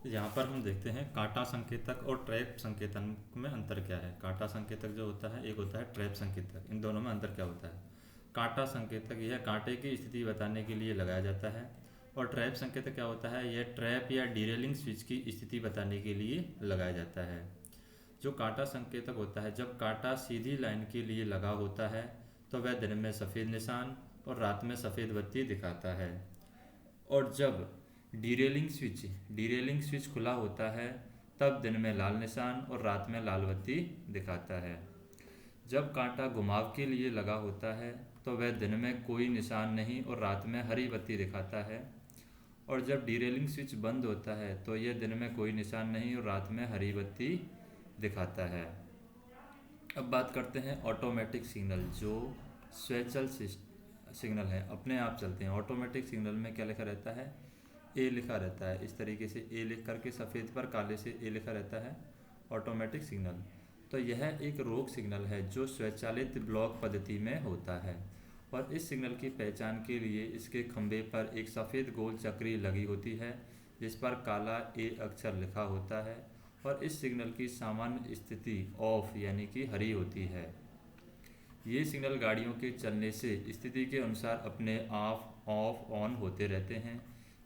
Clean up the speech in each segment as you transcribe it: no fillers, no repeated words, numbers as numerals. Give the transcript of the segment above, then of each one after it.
यहाँ पर हम देखते हैं कांटा संकेतक और ट्रैप संकेतन में अंतर क्या है। कांटा संकेतक जो होता है, एक होता है ट्रैप संकेतक। इन दोनों में अंतर क्या होता है? कांटा संकेतक यह कांटे की स्थिति बताने के लिए लगाया जाता है, और ट्रैप संकेतक क्या होता है? यह ट्रैप या डीरेलिंग स्विच की स्थिति बताने के लिए लगाया जाता है। जो कांटा संकेतक होता है, जब कांटा सीधी लाइन के लिए लगा होता है तो वह दिन में सफ़ेद निशान और रात में सफ़ेद बत्ती दिखाता है। और जब डीरेलिंग स्विच खुला होता है तब दिन में लाल निशान और रात में लाल बत्ती दिखाता है। जब कांटा घुमाव के लिए लगा होता है तो वह दिन में कोई निशान नहीं और रात में हरी बत्ती दिखाता है। और जब डीरेलिंग स्विच बंद होता है तो यह दिन में कोई निशान नहीं और रात में हरी बत्ती दिखाता है। अब बात करते हैं ऑटोमेटिक सिग्नल, जो स्वचालित सिग्नल है, अपने आप चलते हैं। ऑटोमेटिक सिग्नल में क्या लिखा रहता है? ए लिखा रहता है। इस तरीके से ए लिख करके सफ़ेद पर काले से ए लिखा रहता है, ऑटोमेटिक सिग्नल। तो यह एक रोक सिग्नल है जो स्वचालित ब्लॉक पद्धति में होता है, और इस सिग्नल की पहचान के लिए इसके खंभे पर एक सफ़ेद गोल चक्री लगी होती है जिस पर काला ए अक्षर लिखा होता है, और इस सिग्नल की सामान्य स्थिति ऑफ यानी कि हरी होती है। ये सिग्नल गाड़ियों के चलने से स्थिति के अनुसार अपने आप ऑफ ऑन होते रहते हैं।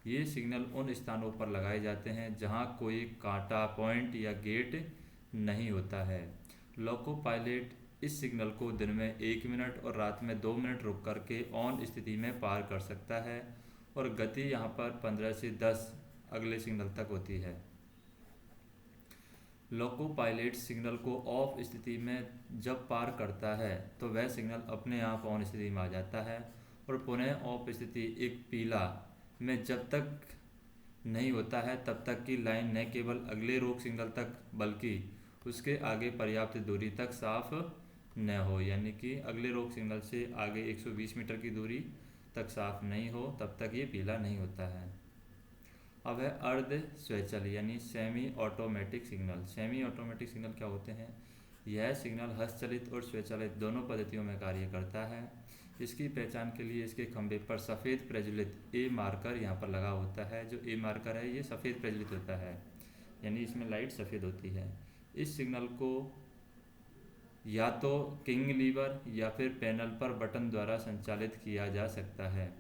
ये सिग्नल उन स्थानों पर लगाए जाते हैं जहां कोई कांटा पॉइंट या गेट नहीं होता है। लोको पायलट इस सिग्नल को दिन में 1 मिनट और रात में 2 मिनट रुक करके ऑन स्थिति में पार कर सकता है, और गति यहाँ पर 15 से 10 अगले सिग्नल तक होती है। लोको पायलट सिग्नल को ऑफ स्थिति में जब पार करता है तो वह सिग्नल अपने आप ऑन स्थिति में आ जाता है, और पुनः ऑफ स्थिति एक पीला में जब तक नहीं होता है तब तक की लाइन न केवल अगले रोक सिग्नल तक बल्कि उसके आगे पर्याप्त दूरी तक साफ न हो, यानी कि अगले रोक सिग्नल से आगे 120 मीटर की दूरी तक साफ नहीं हो तब तक ये पीला नहीं होता है। अब है अर्ध स्वचालित यानी semi automatic signal. Semi automatic signal क्या होते हैं? यह सिग्नल हस्तचलित और स्वचालित दोनों पद्धतियों में कार्य करता है। इसकी पहचान के लिए इसके खंभे पर सफ़ेद प्रज्वलित ए मार्कर यहाँ पर लगा होता है। जो ए मार्कर है ये सफ़ेद प्रज्वलित होता है, यानी इसमें लाइट सफ़ेद होती है। इस सिग्नल को या तो किंग लीवर या फिर पैनल पर बटन द्वारा संचालित किया जा सकता है।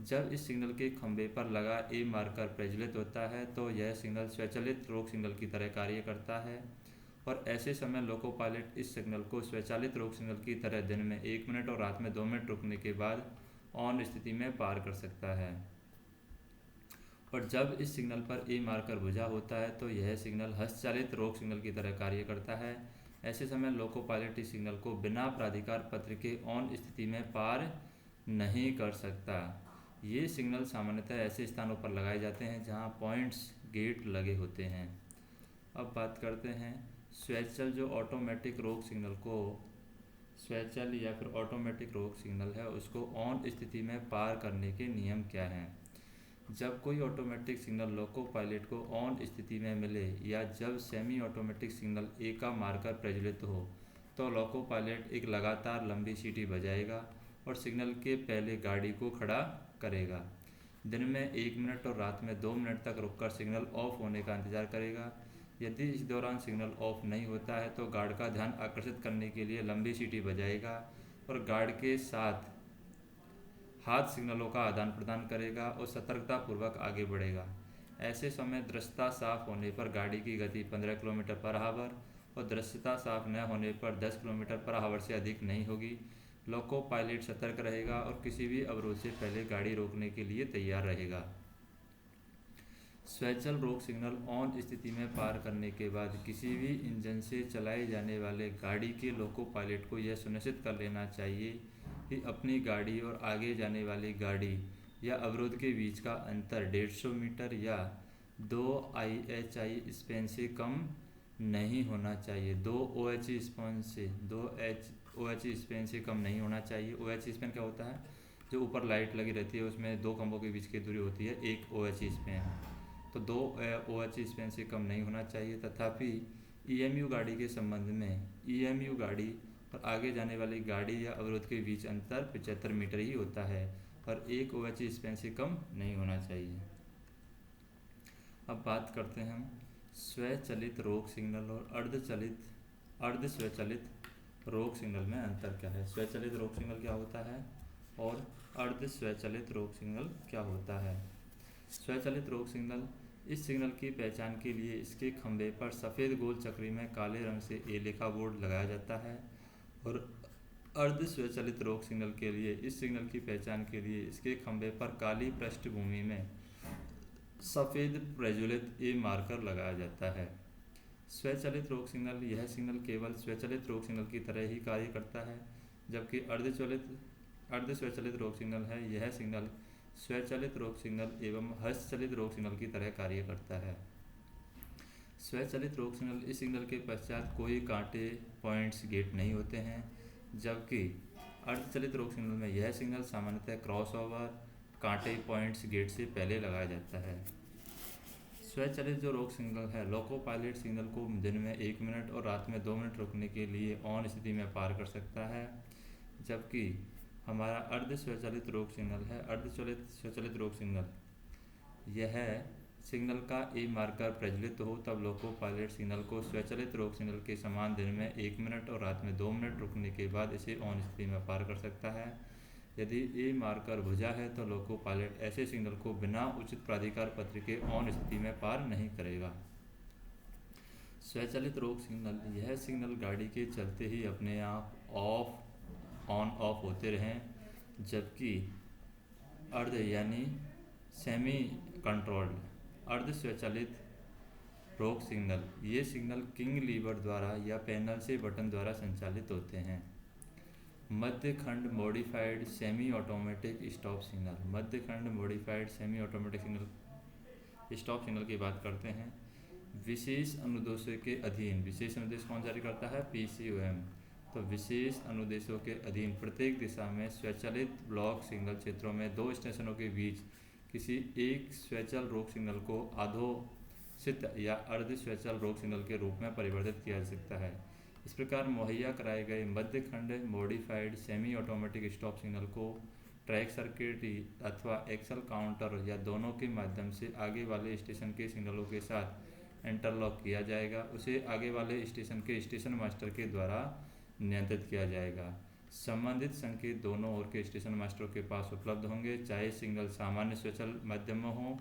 जब इस सिग्नल के खंभे पर लगा ए मार्कर प्रज्वलित होता है तो यह सिग्नल स्वचालित रोक सिग्नल की तरह कार्य करता है, और ऐसे समय लोको पायलट इस सिग्नल को स्वचालित रोक सिग्नल की तरह दिन में 1 मिनट और रात में 2 मिनट रुकने के बाद ऑन स्थिति में पार कर सकता है। और जब इस सिग्नल पर ए मार्कर बुझा होता है तो यह सिग्नल हस्तचालित रोक सिग्नल की तरह कार्य करता है। ऐसे समय लोको पायलट इस सिग्नल को बिना प्राधिकार पत्र के ऑन स्थिति में पार नहीं कर सकता। ये सिग्नल सामान्यतः ऐसे स्थानों पर लगाए जाते हैं जहां पॉइंट्स गेट लगे होते हैं। अब बात करते हैं स्वचालित जो ऑटोमेटिक रोक सिग्नल को, स्वचालित या फिर ऑटोमेटिक रोक सिग्नल है उसको ऑन स्थिति में पार करने के नियम क्या हैं। जब कोई ऑटोमेटिक सिग्नल लोको पायलट को ऑन स्थिति में मिले या जब सेमी ऑटोमेटिक सिग्नल ए का मार्कर प्रज्वलित हो तो लोको पायलट एक लगातार लंबी सीटी बजाएगा और सिग्नल के पहले गाड़ी को खड़ा करेगा। दिन में 1 मिनट और रात में 2 मिनट तक रुककर सिग्नल ऑफ होने का इंतजार करेगा। यदि इस दौरान सिग्नल ऑफ नहीं होता है तो गार्ड का ध्यान आकर्षित करने के लिए लंबी सीटी बजाएगा और गार्ड के साथ हाथ सिग्नलों का आदान प्रदान करेगा और सतर्कतापूर्वक आगे बढ़ेगा। ऐसे समय दृश्यता साफ होने पर गाड़ी की गति 15 किलोमीटर पर आवर और दृश्यता साफ न होने पर 10 किलोमीटर पर आवर से अधिक नहीं होगी। लोको पायलट सतर्क रहेगा और किसी भी अवरोध से पहले गाड़ी रोकने के लिए तैयार रहेगा। स्वचालित रोक सिग्नल ऑन स्थिति में पार करने के बाद किसी भी इंजन से चलाए जाने वाले गाड़ी के लोको पायलट को यह सुनिश्चित कर लेना चाहिए कि अपनी गाड़ी और आगे जाने वाली गाड़ी या अवरोध के बीच का अंतर 150 मीटर या 2 IHI स्पैन से कम नहीं होना चाहिए। 2 OH स्पैन से 2 OH स्पैन से कम नहीं होना चाहिए। OH स्पैन क्या होता है? जो ऊपर लाइट लगी रहती है उसमें 2 खंभों के बीच की दूरी होती है 1 OH स्पैन। तो 2 OH स्पैन से कम नहीं होना चाहिए। तथापि EMU गाड़ी के संबंध में EMU गाड़ी और आगे जाने वाली गाड़ी या अवरोध के बीच अंतर 75 मीटर ही होता है और 1 OH स्पैन से कम नहीं होना चाहिए। अब बात करते हैं हम स्वचालित रोक सिग्नल और अर्ध स्वचालित रोक सिग्नल में अंतर क्या है। स्वचालित रोक सिग्नल क्या होता है और अर्ध स्वचालित रोक सिग्नल क्या होता है। स्वचालित रोक सिग्नल, इस सिग्नल की पहचान के लिए इसके खंभे पर सफ़ेद गोल चक्री में काले रंग से ए लिखा बोर्ड लगाया जाता है। और अर्ध स्वचालित रोक सिग्नल के लिए, इस सिग्नल की पहचान के लिए इसके खंभे पर काली पृष्ठभूमि में सफ़ेद प्रज्वलित ए मार्कर लगाया जाता है। स्वचालित रोक सिग्नल, यह सिग्नल केवल स्वचालित रोक सिग्नल की तरह ही कार्य करता है, जबकि अर्ध स्वचालित रोक सिग्नल है, यह सिग्नल स्वचालित रोक सिग्नल एवं हस्तचलित रोक सिग्नल की तरह कार्य करता है। स्वचालित रोक सिग्नल, इस सिग्नल के पश्चात कोई कांटे, पॉइंट्स, गेट नहीं होते हैं, जबकि अर्धचलित रोक सिग्नल में यह सिग्नल सामान्यतः क्रॉस ओवर, कांटे, पॉइंट्स, गेट से पहले लगाया जाता है। स्वचालित जो रोक सिग्नल है, लोको पायलट सिग्नल को दिन में 1 मिनट और रात में 2 मिनट रुकने के लिए ऑन स्थिति में पार कर सकता है, जबकि हमारा अर्ध स्वचालित रोक सिग्नल है, स्वचालित रोक सिग्नल, यह सिग्नल का ए मार्कर प्रज्वलित हो तब लोको पायलट सिग्नल को स्वचालित रोक सिग्नल के समान दिन में 1 मिनट और रात में 2 मिनट रुकने के बाद इसे ऑन स्थिति में पार कर सकता है। यदि ए मार्कर बुझा है तो लोको पायलट ऐसे सिग्नल को बिना उचित प्राधिकार पत्र के ऑन स्थिति में पार नहीं करेगा। स्वचालित रोक सिग्नल, यह सिग्नल गाड़ी के चलते ही अपने आप ऑन ऑफ होते रहें, जबकि अर्ध यानी सेमी कंट्रोल्ड अर्ध स्वचालित रोक सिग्नल, ये सिग्नल किंग लीवर द्वारा या पैनल से बटन द्वारा संचालित होते हैं। मध्य खंड modified semi automatic stop signal, मध्य खंड modified semi automatic signal stop signal की बात करते हैं। विशेष अनुदेशों के अधीन, विशेष अनुदेश कौन जारी करता है, PCOM। तो विशेष अनुदेशों के अधीन प्रत्येक दिशा में स्वचालित ब्लॉक सिग्नल क्षेत्रों में 2 स्टेशनों के बीच किसी एक स्वचाल रोक सिग्नल को अधोसित या अर्ध स्वचाल रोक सिग्नल के रूप में परिवर्तित किया जा सकता है। इस प्रकार मुहैया कराए गए मध्य खंड modified semi automatic stop signal को ट्रैक सर्किट अथवा एक्सल काउंटर या दोनों के माध्यम से आगे वाले स्टेशन के सिग्नलों के साथ इंटरलॉक किया जाएगा। उसे आगे वाले स्टेशन के स्टेशन मास्टर के द्वारा नियंत्रित किया जाएगा। संबंधित संकेत दोनों ओर के स्टेशन मास्टरों के पास उपलब्ध होंगे, चाहे सिग्नल सामान्य स्वचाल माध्यम में हो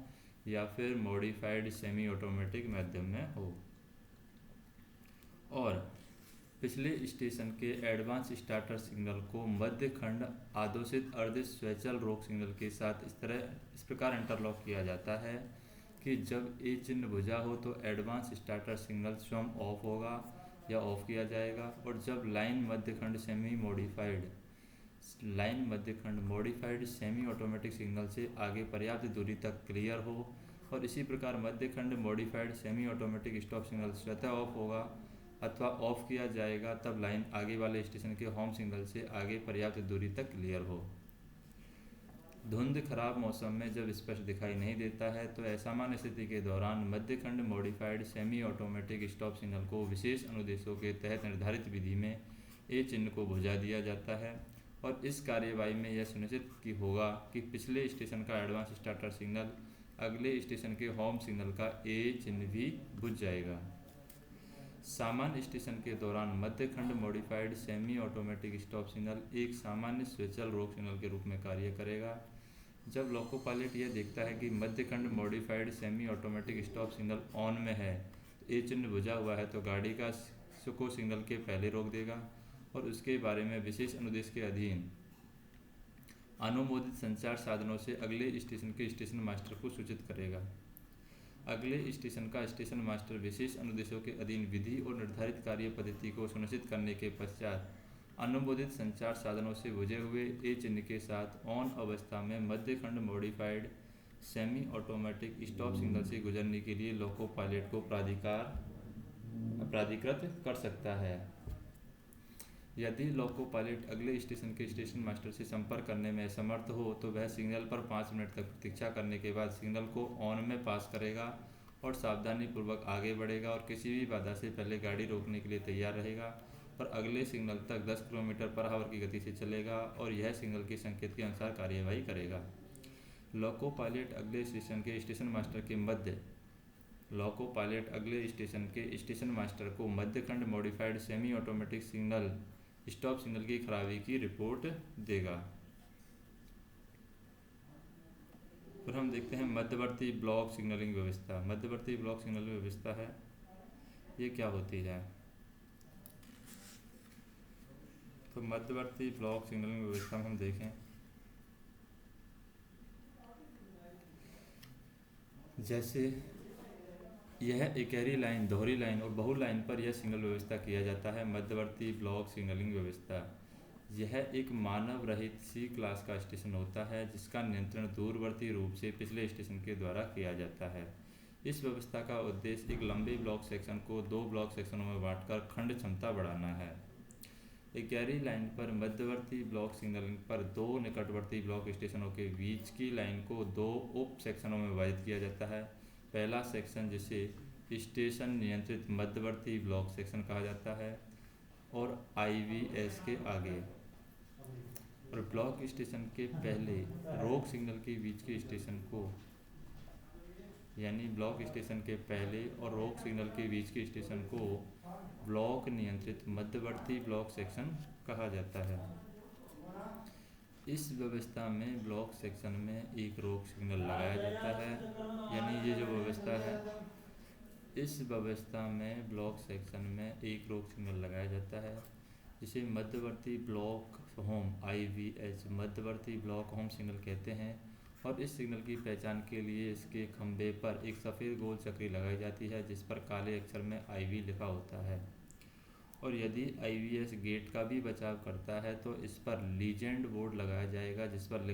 या फिर मॉडिफाइड सेमी ऑटोमेटिक माध्यम में हो। और पिछले स्टेशन के एडवांस स्टार्टर सिग्नल को मध्य खंड आदोषित अर्ध स्वचाल रोक सिग्नल के साथ इस प्रकार इंटरलॉक किया जाता है कि जब ए चिन्ह बुझा हो तो एडवांस स्टार्टर सिग्नल स्वयं ऑफ होगा या ऑफ किया जाएगा, और जब लाइन मध्य खंड मॉडिफाइड सेमी ऑटोमेटिक सिग्नल से आगे पर्याप्त दूरी तक क्लियर हो, और इसी प्रकार मध्य खंड modified semi automatic stop signal स्वतः ऑफ होगा अथवा ऑफ किया जाएगा, तब लाइन आगे वाले स्टेशन के होम सिग्नल से आगे पर्याप्त दूरी तक क्लियर हो। धुंध खराब मौसम में जब स्पष्ट दिखाई नहीं देता है तो असामान्य स्थिति के दौरान मध्य खंड modified semi automatic stop signal को विशेष अनुदेशों के तहत निर्धारित विधि में ए चिन्ह को बुझा दिया जाता है, और इस कार्यवाही में यह सुनिश्चित की होगा कि पिछले स्टेशन का एडवांस स्टार्टर सिग्नल अगले स्टेशन के होम सिग्नल का ए चिन्ह भी बुझ जाएगा। सामान्य स्टेशन के दौरान मध्य खंड modified semi automatic stop signal एक सामान्य स्वचाल रोक सिग्नल के रूप में कार्य करेगा। जब लोको पायलट यह देखता है कि मध्य खंड modified semi automatic stop signal on में है, तो ए चिन्ह बुझा हुआ है, तो गाड़ी का को सिग्नल के पहले रोक देगा और उसके बारे में विशेष अनुदेश के अधीन अनुमोदित संचार साधनों से अगले स्टेशन के स्टेशन मास्टर को सूचित करेगा। अगले स्टेशन का स्टेशन मास्टर विशेष अनुदेशों के अधीन विधि और निर्धारित कार्य पद्धति को सुनिश्चित करने के पश्चात अनुमोदित संचार साधनों से बुझे हुए ए चिन्ह के साथ ऑन अवस्था में मध्य खंड modified semi automatic stop signal से गुजरने के लिए लोको पायलट को प्राधिकृत कर सकता है। यदि लोको पायलट अगले स्टेशन के स्टेशन मास्टर से संपर्क करने में असमर्थ हो तो वह सिग्नल पर 5 मिनट तक प्रतीक्षा करने के बाद सिग्नल को ऑन में पास करेगा और सावधानीपूर्वक आगे बढ़ेगा और किसी भी बाधा से पहले गाड़ी रोकने के लिए तैयार रहेगा, और अगले सिग्नल तक 10 किलोमीटर पर आवर की गति से चलेगा और यह सिग्नल के संकेत के अनुसार कार्यवाही करेगा। लोको पायलट अगले स्टेशन के स्टेशन मास्टर के मध्य लोको पायलट अगले स्टेशन के स्टेशन मास्टर को मध्यखंड modified semi automatic signal stop signal की खराबी की रिपोर्ट देगा। फिर हम देखते हैं मध्यवर्ती ब्लॉक सिग्नलिंग व्यवस्था। मध्यवर्ती ब्लॉक सिग्नलिंग व्यवस्था है, ये क्या होती है? तो मध्यवर्ती ब्लॉक सिग्नलिंग व्यवस्था में हम देखें, जैसे यह इकहरी लाइन, दोहरी लाइन और बहु लाइन पर यह सिग्नल व्यवस्था किया जाता है। मध्यवर्ती ब्लॉक सिग्नलिंग व्यवस्था यह एक मानव रहित सी क्लास का स्टेशन होता है जिसका नियंत्रण दूरवर्ती रूप से पिछले स्टेशन के द्वारा किया जाता है। इस व्यवस्था का उद्देश्य एक लंबे ब्लॉक सेक्शन को दो ब्लॉक सेक्शनों में बांटकर खंड क्षमता बढ़ाना है। इकहरी लाइन पर मध्यवर्ती ब्लॉक सिग्नलिंग पर दो निकटवर्ती ब्लॉक स्टेशनों के बीच की लाइन को दो उप सेक्शनों में विभाजित किया जाता है। पहला सेक्शन जिसे स्टेशन नियंत्रित मध्यवर्ती ब्लॉक सेक्शन कहा जाता है और IVS के आगे और ब्लॉक स्टेशन के पहले रोक सिग्नल के बीच के स्टेशन को, यानी ब्लॉक स्टेशन के पहले और रोक सिग्नल के बीच के स्टेशन को ब्लॉक नियंत्रित मध्यवर्ती ब्लॉक सेक्शन कहा जाता है। इस व्यवस्था में ब्लॉक सेक्शन में एक रोक सिग्नल लगाया जाता है, यानी ये जो व्यवस्था है, इस व्यवस्था में ब्लॉक सेक्शन में एक रोक सिग्नल लगाया जाता है जिसे मध्यवर्ती ब्लॉक होम IVS मध्यवर्ती ब्लॉक होम सिग्नल कहते हैं। और इस सिग्नल की पहचान के लिए इसके खंभे पर एक सफ़ेद गोल चक्री लगाई जाती है जिस पर काले अक्षर में IV लिखा होता है। और यदि IVS गेट का भी बचाव करता है तो इस पर लीजेंड बोर्ड लगाया जाएगा जिस पर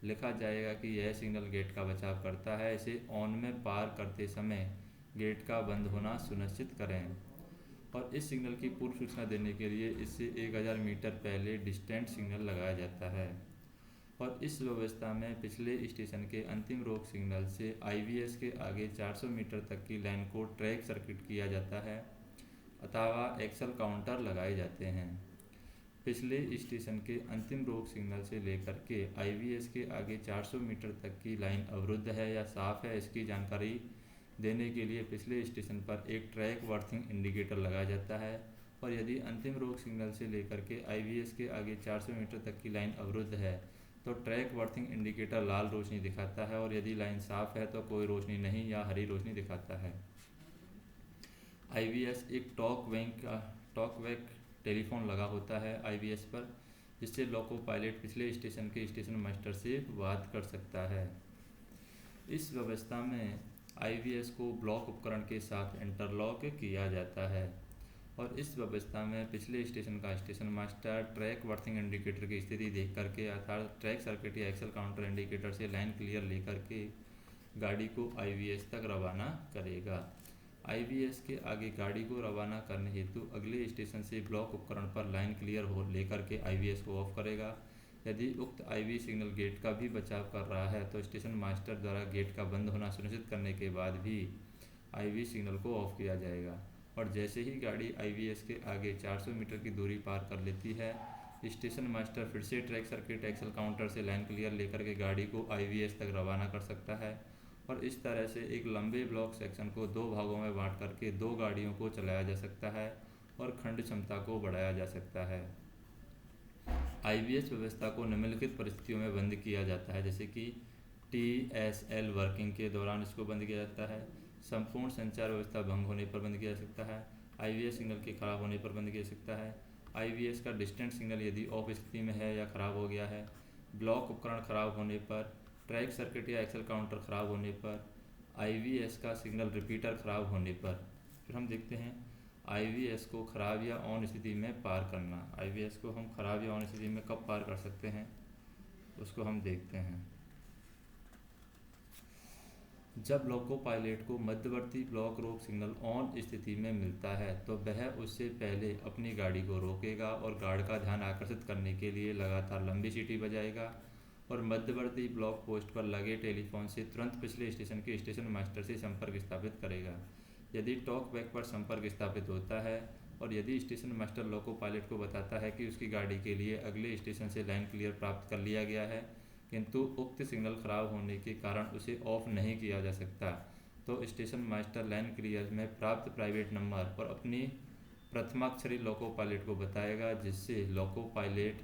लिखा जाएगा कि यह सिग्नल गेट का बचाव करता है, इसे ऑन में पार करते समय गेट का बंद होना सुनिश्चित करें। और इस सिग्नल की पूर्व सूचना देने के लिए इससे 1000 मीटर पहले डिस्टेंट सिग्नल लगाया जाता है। और इस व्यवस्था में पिछले स्टेशन के अंतिम रोक सिग्नल से IVS के आगे 400 मीटर तक की लाइन को ट्रैक सर्किट किया जाता है अथवा एक्सल काउंटर लगाए जाते हैं। पिछले स्टेशन के अंतिम रोक सिग्नल से लेकर के IVS के आगे 400 मीटर तक की लाइन अवरुद्ध है या साफ है, इसकी जानकारी देने के लिए पिछले स्टेशन पर एक ट्रैक वर्थिंग इंडिकेटर लगाया जाता है। और यदि अंतिम रोक सिग्नल से लेकर के IVS के आगे 400 मीटर तक की लाइन अवरुद्ध है तो ट्रैक वर्थिंग इंडिकेटर लाल रोशनी दिखाता है और यदि लाइन साफ है तो कोई रोशनी नहीं या हरी रोशनी दिखाता है। IVS एक टॉक वैक टेलीफोन लगा होता है IVS पर, जिससे लोको पायलट पिछले स्टेशन के स्टेशन मास्टर से बात कर सकता है। इस व्यवस्था में IVS को ब्लॉक उपकरण के साथ इंटरलॉक किया जाता है। और इस व्यवस्था में पिछले स्टेशन का स्टेशन मास्टर ट्रैक वर्थिंग इंडिकेटर की स्थिति देख करके अर्थात ट्रैक सर्किट या एक्सल काउंटर इंडिकेटर से लाइन क्लियर लेकर के गाड़ी को IVS तक रवाना करेगा। IVS के आगे गाड़ी को रवाना करने हेतु अगले स्टेशन से ब्लॉक उपकरण पर लाइन क्लियर हो लेकर के IVS को ऑफ करेगा। यदि उक्त IV सिग्नल गेट का भी बचाव कर रहा है तो स्टेशन मास्टर द्वारा गेट का बंद होना सुनिश्चित करने के बाद भी IV सिग्नल को ऑफ किया जाएगा। और जैसे ही गाड़ी IVS के आगे 400 मीटर की दूरी पार कर लेती है, स्टेशन मास्टर फिर से ट्रैक सर्किट एक्सल काउंटर से लाइन क्लियर लेकर के गाड़ी को IVS तक रवाना कर सकता है। और इस तरह से एक लंबे ब्लॉक सेक्शन को दो भागों में बांट करके दो गाड़ियों को चलाया जा सकता है और खंड क्षमता को बढ़ाया जा सकता है। IVS व्यवस्था को निम्नलिखित परिस्थितियों में बंद किया जाता है, जैसे कि TSL वर्किंग के दौरान इसको बंद किया जाता है, संपूर्ण संचार व्यवस्था भंग होने पर बंद किया जा सकता है, IVS सिग्नल के खराब होने पर बंद किया जा सकता है, IVS का डिस्टेंट सिग्नल यदि ऑफ स्थिति में है या ख़राब हो गया है, ब्लॉक उपकरण खराब होने पर, ट्रैक सर्किट या एक्सल काउंटर खराब होने पर, IVS का सिग्नल रिपीटर खराब होने पर। फिर हम देखते हैं IVS को ख़राब या ऑन स्थिति में पार करना। IVS को हम ख़राब या ऑन स्थिति में कब पार कर सकते हैं उसको हम देखते हैं। जब लोको पायलट को मध्यवर्ती ब्लॉक रोक सिग्नल ऑन स्थिति में मिलता है तो वह उससे पहले अपनी गाड़ी को रोकेगा और गार्ड का ध्यान आकर्षित करने के लिए लगातार लंबी सीटी बजाएगा और मध्यवर्ती ब्लॉक पोस्ट पर लगे टेलीफोन से तुरंत पिछले स्टेशन के स्टेशन मास्टर से संपर्क स्थापित करेगा। यदि टॉक बैक पर संपर्क स्थापित होता है और यदि स्टेशन मास्टर लोको पायलट को बताता है कि उसकी गाड़ी के लिए अगले स्टेशन से लाइन क्लियर प्राप्त कर लिया गया है किंतु उक्त सिग्नल खराब होने के कारण उसे ऑफ नहीं किया जा सकता, तो स्टेशन मास्टर लाइन क्लियर में प्राप्त प्राइवेट नंबर और अपनी प्रथमाक्षरी लोको पायलट को बताएगा, जिससे लोको पायलट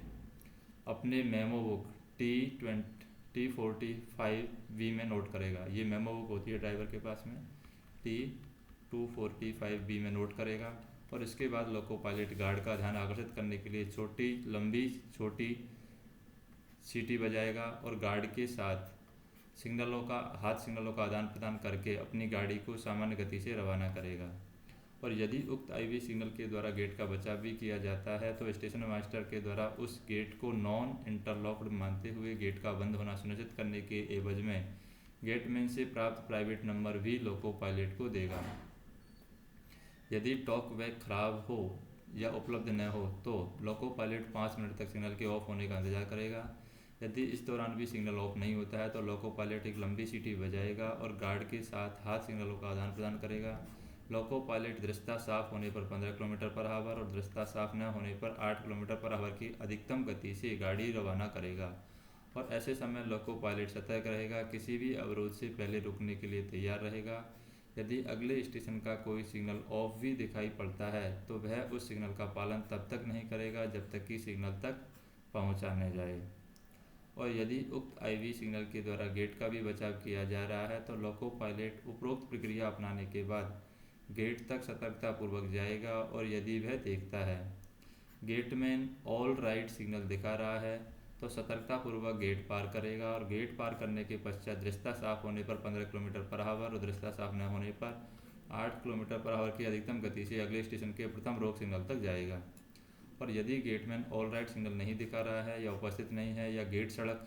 अपने मेमो बुक T45V में नोट करेगा। ये मेमो बुक होती है ड्राइवर के पास में, T245B में नोट करेगा। और इसके बाद लोको पायलट गार्ड का ध्यान आकर्षित करने के लिए छोटी सीटी बजाएगा और गार्ड के साथ हाथ सिग्नलों का आदान प्रदान करके अपनी गाड़ी को सामान्य गति से रवाना करेगा। और यदि उक्त आईवी सिग्नल के द्वारा गेट का बचाव भी किया जाता है तो स्टेशन मास्टर के द्वारा उस गेट को नॉन इंटरलॉक्ड मानते हुए गेट का बंद होना सुनिश्चित करने के एवज में गेटमैन से प्राप्त प्राइवेट नंबर भी लोको पायलट को देगा। यदि टॉक बैक खराब हो या उपलब्ध न हो तो लोको पायलट 5 मिनट तक सिग्नल के ऑफ होने का इंतजार करेगा। यदि इस दौरान भी सिग्नल ऑफ नहीं होता है तो लोको पायलट एक लंबी सीटी बजाएगा और गार्ड के साथ हाथ सिग्नलों का आदान प्रदान करेगा। लोको पायलट दृश्यता साफ होने पर 15 किलोमीटर पर आवर और दृश्यता साफ न होने पर 8 किलोमीटर पर आवर की अधिकतम गति से गाड़ी रवाना करेगा। और ऐसे समय लोको पायलट सतर्क रहेगा, किसी भी अवरोध से पहले रुकने के लिए तैयार रहेगा। यदि अगले स्टेशन का कोई सिग्नल ऑफ भी दिखाई पड़ता है तो वह उस सिग्नल का पालन तब तक नहीं करेगा जब तक कि सिग्नल तक पहुंचा न जाए। और यदि उक्त आईवी सिग्नल के द्वारा गेट का भी बचाव किया जा रहा है तो लोको पायलट उपरोक्त प्रक्रिया अपनाने के बाद गेट तक सतर्कतापूर्वक जाएगा और यदि वह देखता है गेटमैन ऑल राइट सिग्नल दिखा रहा है तो सतर्कतापूर्वक गेट पार करेगा। और गेट पार करने के पश्चात दृश्यता साफ होने पर 15 किलोमीटर पर आवर और दृश्यता साफ न होने पर 8 किलोमीटर पर आवर की अधिकतम गति से अगले स्टेशन के प्रथम रोक सिग्नल तक जाएगा। और यदि गेटमैन ऑल राइट सिग्नल नहीं दिखा रहा है या उपस्थित नहीं है या गेट सड़क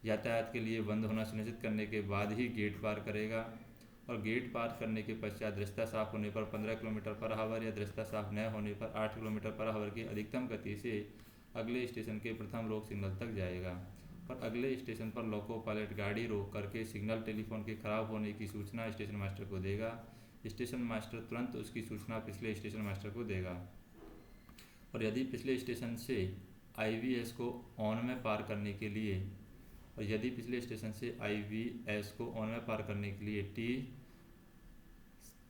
यातायात के लिए बंद होना सुनिश्चित करने के बाद ही गेट पार करेगा। और गेट पार करने के पश्चात दृश्यता साफ होने पर 15 किलोमीटर पर आवर या दृश्यता साफ न होने पर 8 किलोमीटर पर आवर की अधिकतम गति से अगले स्टेशन के प्रथम रोक सिग्नल तक जाएगा। और अगले स्टेशन पर लोको पायलट गाड़ी रोक करके सिग्नल टेलीफोन के खराब होने की सूचना स्टेशन मास्टर को देगा। स्टेशन मास्टर तुरंत उसकी सूचना पिछले स्टेशन मास्टर को देगा। और यदि पिछले स्टेशन से आईवीएस को ऑन में पार करने के लिए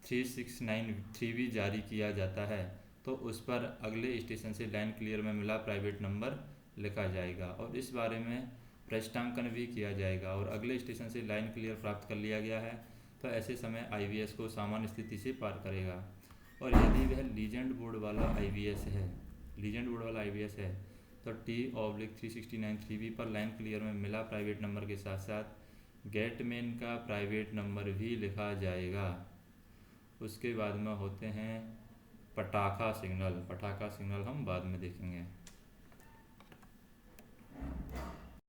T3693V जारी किया जाता है तो उस पर अगले स्टेशन से लाइन क्लियर में मिला प्राइवेट नंबर लिखा जाएगा और इस बारे में पृष्ठांकन भी किया जाएगा। और अगले स्टेशन से लाइन क्लियर प्राप्त कर लिया गया है तो ऐसे समय आईवीएस को सामान्य स्थिति से पार करेगा। और यदि वह लीजेंड बोर्ड वाला आईवीएस है तो T/3693V पर लाइन क्लियर में मिला प्राइवेट नंबर के साथ साथ गेटमैन का प्राइवेट नंबर भी लिखा जाएगा। उसके बाद में होते हैं पटाखा सिग्नल हम बाद में देखेंगे।